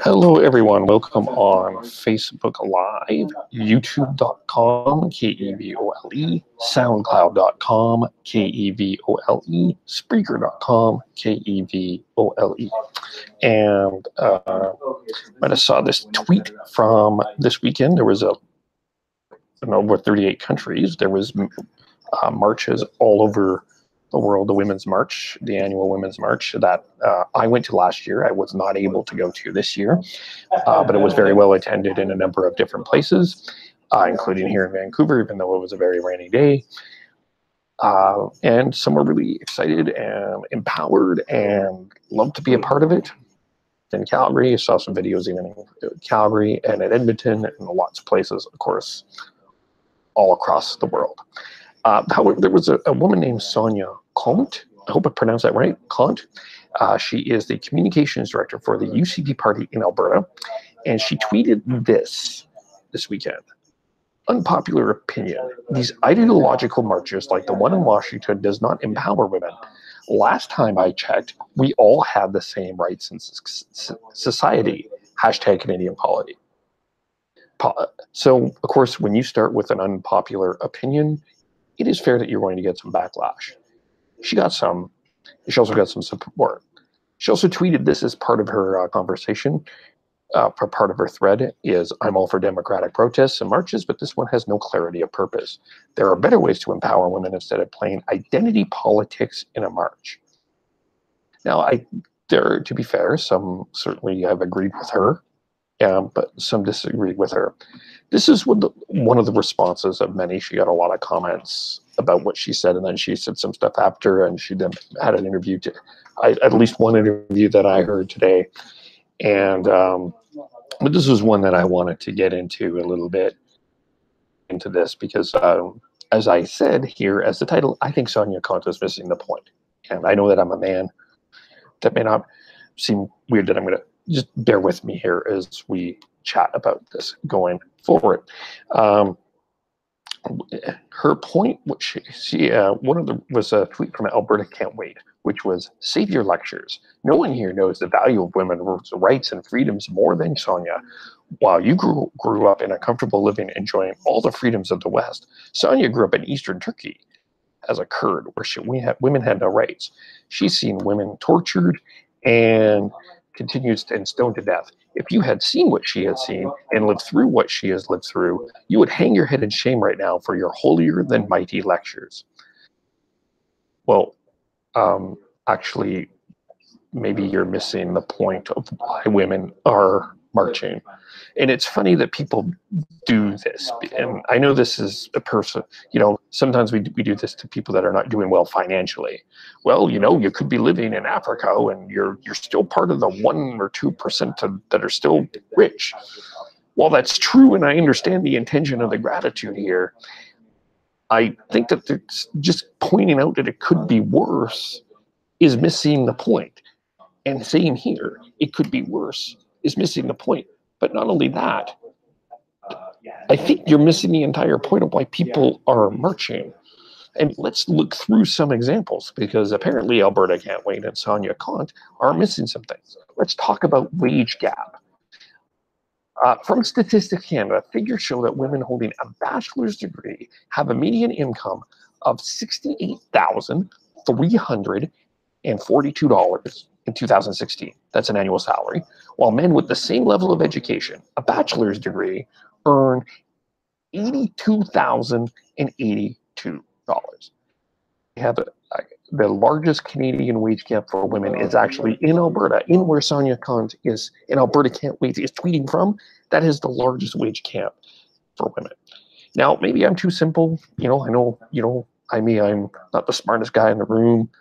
Hello, everyone. Welcome on Facebook Live, YouTube.com, KEVOLE, SoundCloud.com, KEVOLE, Spreaker.com, KEVOLE. And I just saw this tweet from this weekend. There was in over 38 countries. There was marches all over the world, the Women's March, the annual Women's March that I went to last year. I was not able to go to this year, but it was very well attended in a number of different places, including here in Vancouver, even though it was a very rainy day. And some were really excited and empowered and loved to be a part of it. In Calgary, I saw some videos even in Calgary and at Edmonton and lots of places, of course, all across the world. However, there was a woman named Sonia Kont. I hope I pronounced that right, Kont. She is the communications director for the UCP party in Alberta, and she tweeted this weekend. Unpopular opinion. These ideological marches like the one in Washington does not empower women. Last time I checked, we all had the same rights in society. Hashtag Canadian polity. So, of course, when you start with an unpopular opinion, it is fair that you're going to get some backlash. She got some. She also got some support. She also tweeted this as part of her conversation. Part of her thread is, I'm all for democratic protests and marches, but this one has no clarity of purpose. There are better ways to empower women instead of playing identity politics in a march. Now, to be fair, some certainly have agreed with her, but some disagreed with her. This is one of the responses of many. She got a lot of comments about what she said, and then she said some stuff after, and she then had an interview, at least one interview that I heard today. And but this was one that I wanted to get into a little bit into this because, as I said here as the title, I think Sonia Kont is missing the point. And I know that I'm a man. That may not seem weird that I'm going to just bear with me here as we chat about this going forward. Her point, which was a tweet from Alberta Can't Wait, which was, save your lectures. No one here knows the value of women's rights and freedoms more than Sonia. While you grew up in a comfortable living enjoying all the freedoms of the West, Sonia grew up in Eastern Turkey as a Kurd, where women had no rights. She's seen women tortured and continues and stoned to death. If you had seen what she has seen and lived through what she has lived through, you would hang your head in shame right now for your holier than mighty lectures. Well, actually, maybe you're missing the point of why women are marching. And it's funny that people do this. And I know this is a person, sometimes we do this to people that are not doing well financially. Well, you could be living in Africa and you're still part of the 1 or 2% that are still rich. While that's true, and I understand the intention of the gratitude here, I think that just pointing out that it could be worse is missing the point. And saying here, it could be worse, is missing the point. But not only that, I think you're missing the entire point of why people are marching. And let's look through some examples, because apparently Alberta Can't Wait and Sonia Kont are missing some things. Let's talk about wage gap. From Statistics Canada, figures show that women holding a bachelor's degree have a median income of $68,342 in 2016. That's an annual salary. While men with the same level of education, a bachelor's degree, earn $82,082. We have the largest Canadian wage gap for women is actually in Alberta, in where Sonia Kont is, in Alberta Can't Wait is tweeting from. That is the largest wage gap for women. Now, maybe I'm too simple. I know, I'm not the smartest guy in the room.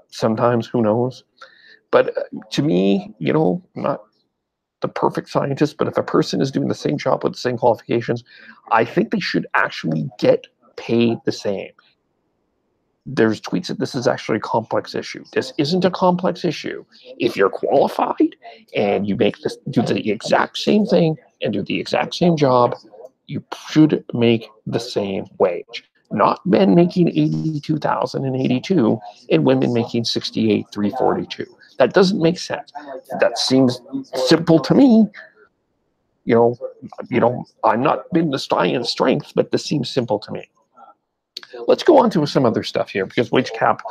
Sometimes, who knows? But to me, I'm not the perfect scientist, but if a person is doing the same job with the same qualifications, I think they should actually get paid the same. There's tweets that this is actually a complex issue. This isn't a complex issue. If you're qualified and you do the exact same thing and do the exact same job, you should make the same wage. Not men making $82,082 and women making $68,342. That doesn't make sense. That seems simple to me. I'm not in the science strength, but this seems simple to me. Let's go on to some other stuff here, because wage cap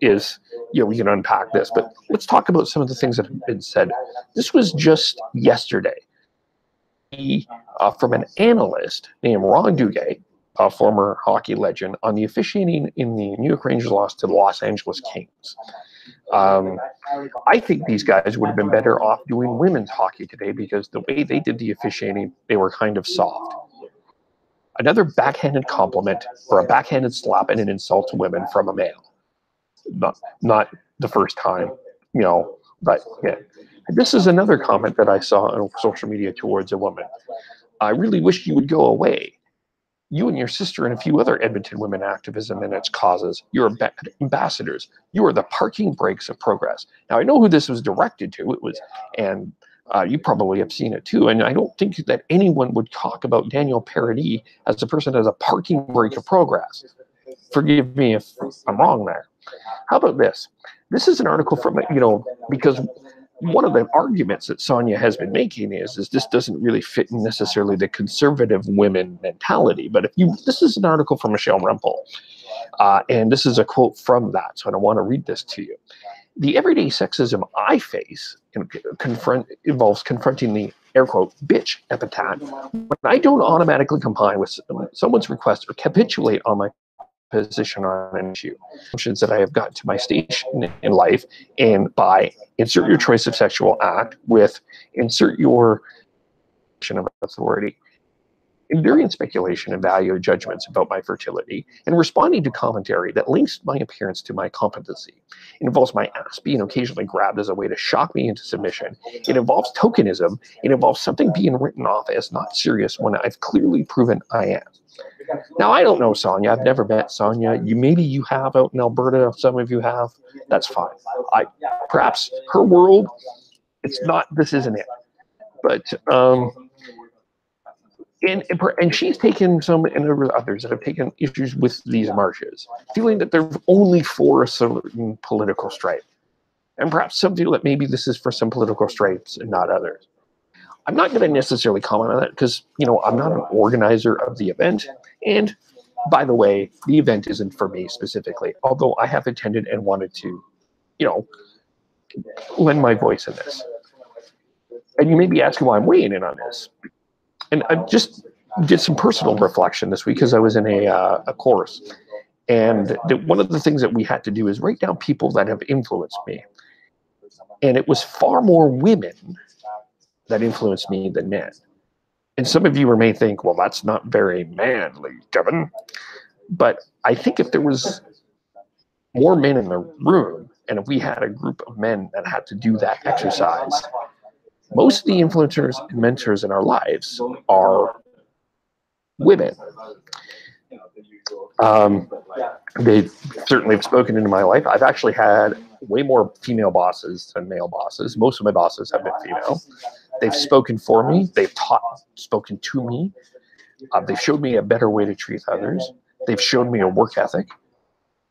is, we can unpack this, but let's talk about some of the things that have been said. This was just yesterday. From an analyst named Ron Duguay, a former hockey legend, on the officiating in the New York Rangers loss to the Los Angeles Kings. I think these guys would have been better off doing women's hockey today, because the way they did the officiating, they were kind of soft. Another backhanded compliment, or a backhanded slap and an insult to women from a male. Not the first time, but yeah. This is another comment that I saw on social media towards a woman. I really wish you would go away. You and your sister and a few other Edmonton women activism and its causes. You're ambassadors. You are the parking brakes of progress. Now, I know who this was directed to. It was, and you probably have seen it too. And I don't think that anyone would talk about Daniel Paradis as a person as a parking brake of progress. Forgive me if I'm wrong there. How about this? This is an article from, because one of the arguments that Sonia has been making is this doesn't really fit in necessarily the conservative women mentality. But this is an article from Michelle Rempel, and this is a quote from that. So I want to read this to you. The everyday sexism I face involves confronting the, air quote, bitch epithet when I don't automatically comply with someone's request or capitulate on my position on an issue. Assumptions that I have gotten to my station in life, and by insert your choice of sexual act with insert your of authority, enduring speculation and value judgments about my fertility, and responding to commentary that links my appearance to my competency. It involves my ass being occasionally grabbed as a way to shock me into submission. It involves tokenism. It involves something being written off as not serious when I've clearly proven I am. Now, I don't know Sonia. I've never met Sonia. Maybe you have out in Alberta. Some of you have. That's fine. Perhaps her world, it's not, this isn't it. But, and she's taken some, and there were others that have taken issues with these marches, feeling that they're only for a certain political stripe. And perhaps some feel that maybe this is for some political stripes and not others. I'm not going to necessarily comment on that because, I'm not an organizer of the event. And by the way, the event isn't for me specifically, although I have attended and wanted to, lend my voice in this. And you may be asking why I'm weighing in on this. And I just did some personal reflection this week because I was in a course. And one of the things that we had to do is write down people that have influenced me. And it was far more women that influenced me than men. And some of you may think, well, that's not very manly, Kevin. But I think if there was more men in the room, and if we had a group of men that had to do that exercise, most of the influencers and mentors in our lives are women. They certainly have spoken into my life. I've actually had way more female bosses than male bosses. Most of my bosses have been female. They've spoken for me. They've spoken to me. They've showed me a better way to treat others. They've shown me a work ethic.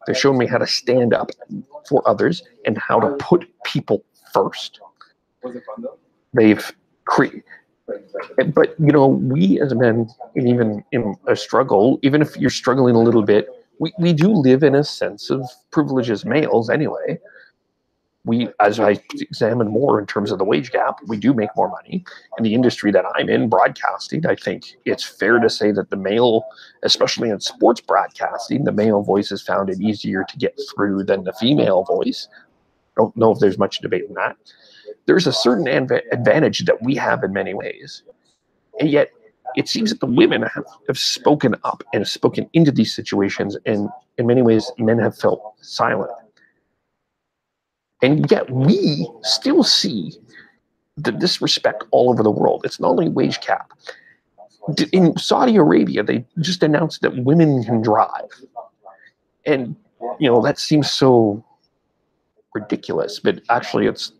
They've shown me how to stand up for others and how to put people first. They've created, but we as men, and even in a struggle, even if you're struggling a little bit, we do live in a sense of privilege as males anyway. As I examine more in terms of the wage gap, we do make more money. In the industry that I'm in, broadcasting, I think it's fair to say that the male, especially in sports broadcasting, the male voice is found it easier to get through than the female voice. I don't know if there's much debate in that. There's a certain advantage that we have in many ways. And yet, it seems that the women have spoken up and spoken into these situations, and in many ways, men have felt silent. And yet we still see the disrespect all over the world. It's not only wage cap. In Saudi Arabia, they just announced that women can drive. And, that seems so ridiculous, but actually it's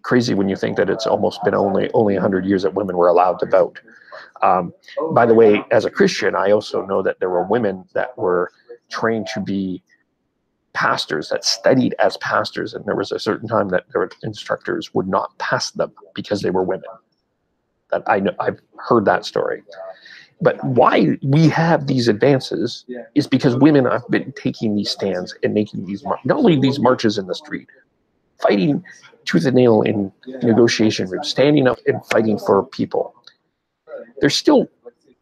crazy when you think that it's almost been only 100 years that women were allowed to vote. By the way, as a Christian, I also know that there were women that were trained to be pastors that studied as pastors, and there was a certain time that their instructors would not pass them because they were women. That I know, I've heard that story. But why we have these advances is because women have been taking these stands and making these, not only these marches in the street, fighting tooth and nail in negotiation rooms, standing up and fighting for people. There's still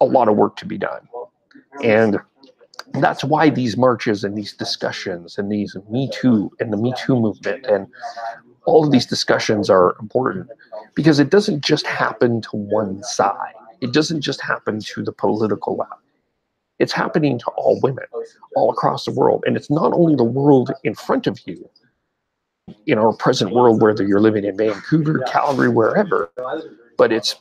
a lot of work to be done. And that's why these marches and these discussions and these Me Too and the Me Too movement and all of these discussions are important, because it doesn't just happen to one side. It doesn't just happen to the political left. It's happening to all women all across the world. And it's not only the world in front of you, in our present world, whether you're living in Vancouver, Calgary, wherever, but it's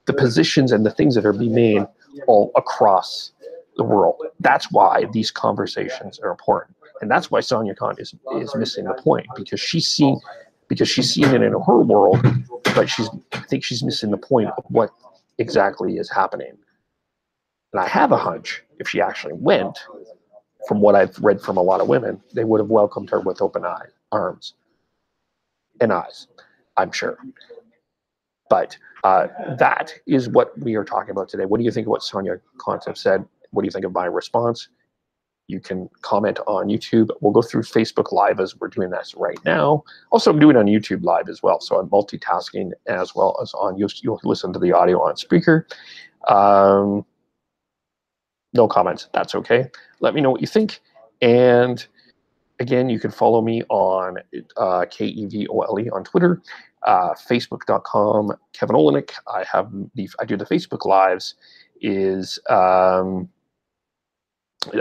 the positions and the things that are being made all across the world. That's why these conversations are important. And that's why Sonia Kont is missing the point, because she's seen it in her world, but I think she's missing the point of what exactly is happening. And I have a hunch if she actually went, from what I've read from a lot of women, they would have welcomed her with open arms and eyes, I'm sure. But that is what we are talking about today. What do you think of what Sonia Kont have said? What do you think of my response? You can comment on YouTube. We'll go through Facebook Live as we're doing this right now. Also, I'm doing it on YouTube Live as well. So I'm multitasking as well as on, you'll listen to the audio on speaker. No comments, that's okay. Let me know what you think. And again, you can follow me on KEVOLE on Twitter, Facebook.com, Kevin Olenek. I do the Facebook Lives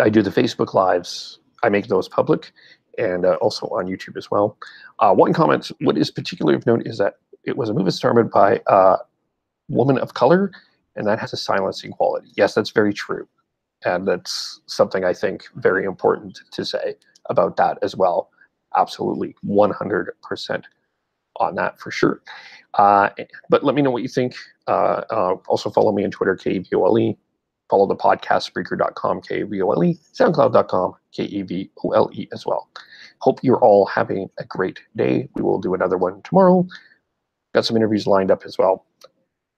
I do the Facebook Lives. I make those public, and also on YouTube as well. One comment, what is particularly of note is that it was a movie starred by a woman of color, and that has a silencing quality. Yes, that's very true. And that's something I think very important to say about that as well. Absolutely, 100% on that for sure. But let me know what you think. Also follow me on Twitter, KEVOLE. Follow the podcast, Spreaker.com, KEVOLE, SoundCloud.com, KEVOLE as well. Hope you're all having a great day. We will do another one tomorrow. Got some interviews lined up as well.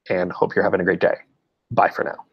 And hope you're having a great day. Bye for now.